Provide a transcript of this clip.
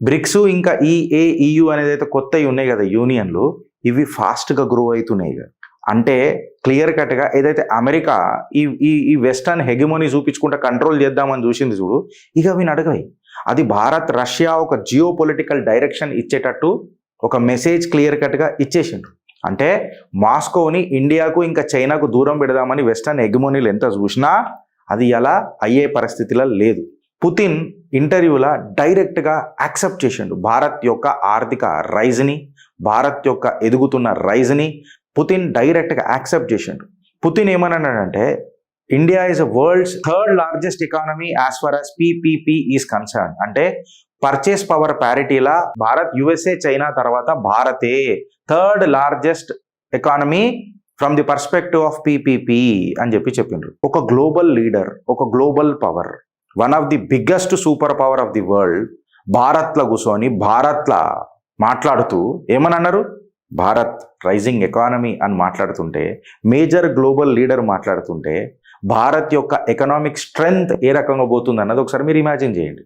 Bricks ఇంకా EU అనేది అయితే కొత్తవి ఉన్నాయి కదా యూనియన్లు, ఇవి ఫాస్ట్గా గ్రో అవుతున్నాయి. అంటే క్లియర్ కట్గా ఏదైతే అమెరికా ఈ ఈ ఈ వెస్టర్న్ హెగిమోనీ చూపించుకుంటా కంట్రోల్ చేద్దామని చూసింది చూడు, ఇక అవి నడగవి. అది భారత్ రష్యా ఒక జియో పొలిటికల్ డైరెక్షన్ ఇచ్చేటట్టు ఒక మెసేజ్ క్లియర్ కట్గా ఇచ్చేసిండ్రు. అంటే మాస్కోని ఇండియాకు ఇంకా చైనాకు దూరం పెడదామని వెస్టర్న్ హెగిమోనీలు ఎంత చూసినా అది ఎలా అయ్యే పరిస్థితిలో లేదు. పుతిన్ ఇంటర్వ్యూలో డైరెక్ట్గా యాక్సెప్ట్ చేసిండు భారత్ యొక్క ఆర్థిక రైజ్ని, భారత్ యొక్క ఎదుగుతున్న రైజ్ని పుతిన్ డైరెక్ట్గా యాక్సెప్ట్ చేసిండు. పుతిన్ ఏమన్నాడంటే India is world's third largest economy as far as PPP is concern. అంటే పర్చేస్ పవర్ ప్యారిటీలా భారత్ యుఎస్ఏ చైనా తర్వాత భారతే third largest economy from the perspective of PPP అని చెప్పిండ్రు. ఒక గ్లోబల్ లీడర్, ఒక global power, one of the biggest super power of the world భారత్లో కూర్చొని భారత్లో మాట్లాడుతూ ఏమని అన్నారు, భారత్ రైజింగ్ ఎకానమీ అని మాట్లాడుతుంటే, మేజర్ గ్లోబల్ లీడర్ మాట్లాడుతుంటే భారత్ యొక్క ఎకనామిక్ స్ట్రెంగ్త్ ఏ రకంగా పోతుంది అన్నది ఒకసారి మీరు ఇమాజిన్ చేయండి.